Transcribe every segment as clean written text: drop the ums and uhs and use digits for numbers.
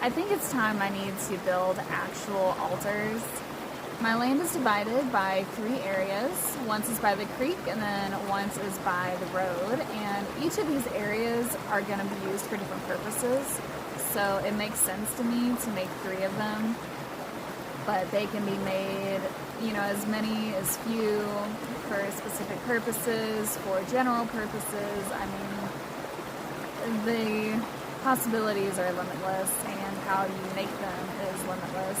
I think it's time I need to build actual altars. My land is divided by 3 areas. Once is by the creek, and then once is by the road. And each of these areas are going to be used for different purposes. So it makes sense to me to make 3 of them. But they can be made, as many as few for specific purposes, for general purposes. I mean, the possibilities are limitless, and how you make them is limitless.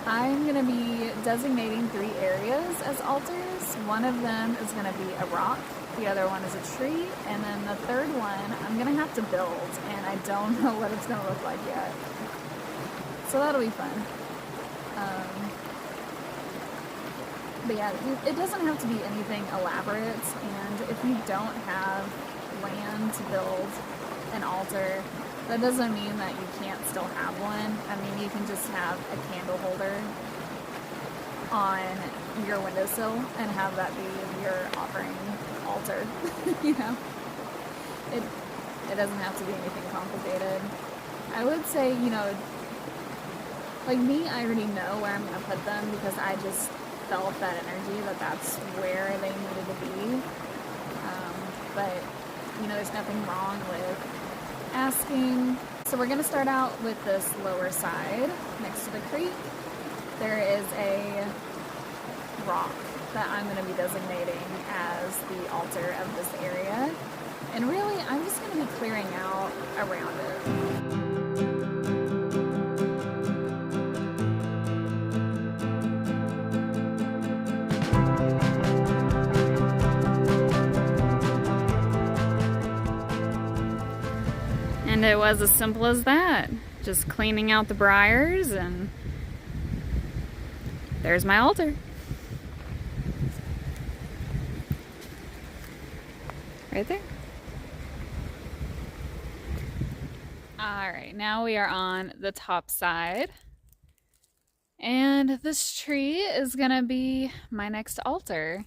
I'm going to be designating 3 areas as altars. One of them is going to be a rock, the other one is a tree, and then the third one I'm going to have to build, and I don't know what it's going to look like yet. So that'll be fun. But yeah, it doesn't have to be anything elaborate, and if you don't have land to build an altar, that doesn't mean that you can't still have one. I mean, you can just have a candle holder on your windowsill and have that be your offering altar. It doesn't have to be anything complicated. I would say, like me, I already know where I'm going to put them because I just felt that energy that's where they needed to be. But, there's nothing wrong with asking. So we're going to start out with this lower side next to the creek. There is a rock that I'm going to be designating as the altar of this area. And really, I'm just going to be clearing out around it. And it was as simple as that. Just cleaning out the briars, and there's my altar. Right there. Alright, now we are on the top side. And this tree is gonna be my next altar.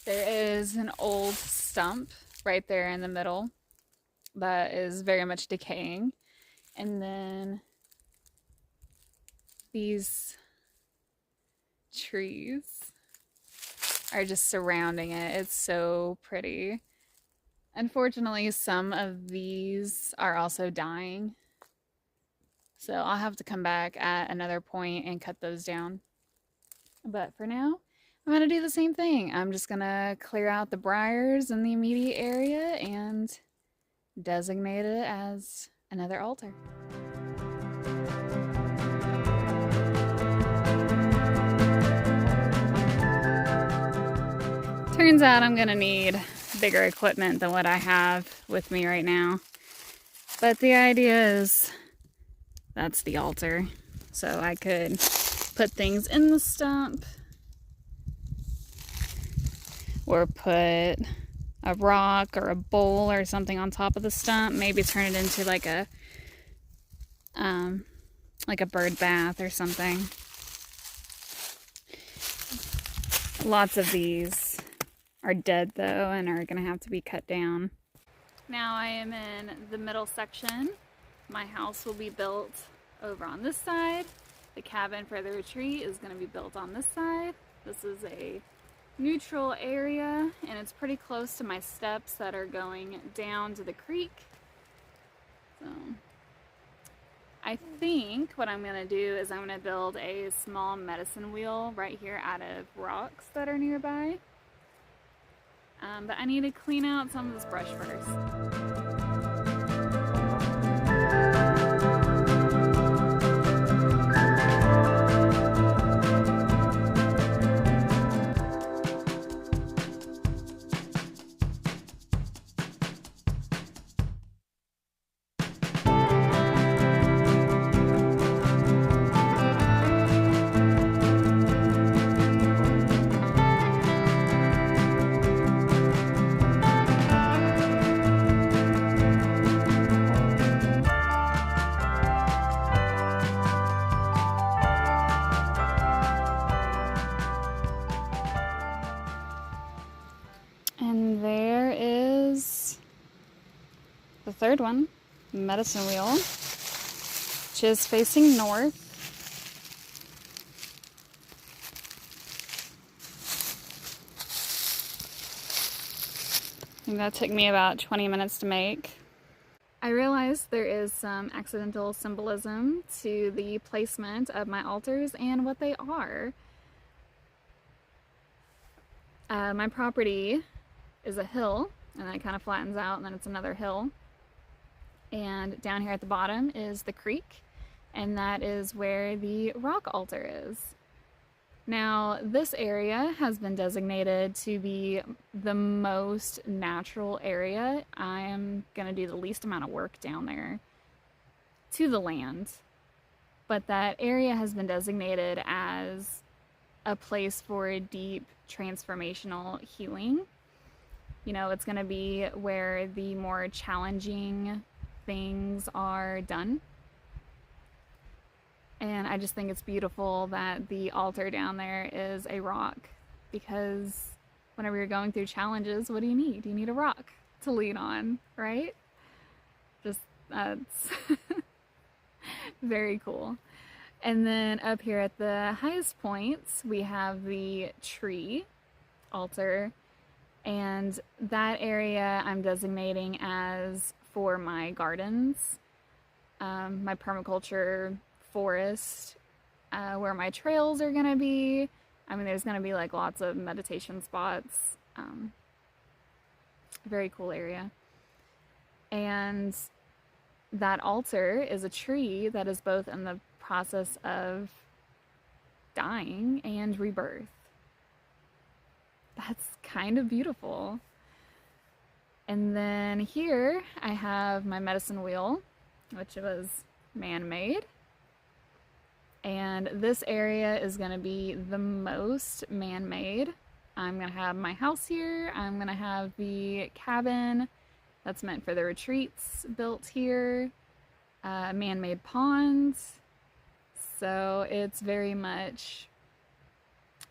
There is an old stump right there in the middle that is very much decaying, and then these trees are just surrounding it. It's so pretty. Unfortunately, some of these are also dying, so I'll have to come back at another point and cut those down. But for now, I'm going to do the same thing. I'm just going to clear out the briars in the immediate area and designate it as another altar. Turns out I'm going to need bigger equipment than what I have with me right now. But the idea is that's the altar. So I could put things in the stump, or put a rock or a bowl or something on top of the stump. Maybe turn it into like a bird bath or something. Lots of these are dead though and are gonna have to be cut down. Now I am in the middle section. My house will be built over on this side. The cabin for the retreat is gonna be built on this side. This is a neutral area, and it's pretty close to my steps that are going down to the creek. So I think what I'm gonna do is I'm gonna build a small medicine wheel right here out of rocks that are nearby. But I need to clean out some of this brush first. the third one, medicine wheel, which is facing north. I think that took me about 20 minutes to make. I realized there is some accidental symbolism to the placement of my altars and what they are. My property is a hill, and then it kind of flattens out, and then it's another hill. And down here at the bottom is the creek, and that is where the rock altar is. Now, this area has been designated to be the most natural area. I am going to do the least amount of work down there to the land, but that area has been designated as a place for deep transformational healing. You know, it's going to be where the more challenging things are done. And I just think it's beautiful that the altar down there is a rock, because whenever you're going through challenges, what do you need? You need a rock to lean on, right? Just, that's very cool. And then up here at the highest points, we have the tree altar, and that area I'm designating as for my gardens, my permaculture forest, where my trails are gonna be. I mean, there's gonna be like lots of meditation spots. Very cool area. And that altar is a tree that is both in the process of dying and rebirth. That's kind of beautiful. And then here I have my medicine wheel, which was man-made. And this area is going to be the most man-made. I'm going to have my house here. I'm going to have the cabin that's meant for the retreats built here. Man-made ponds. So it's very much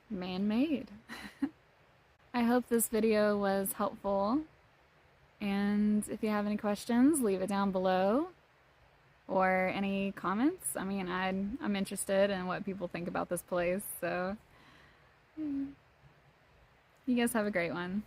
man-made. I hope this video was helpful. And if you have any questions, leave it down below. Or any comments. I mean, I'm interested in what people think about this place, so you guys have a great one.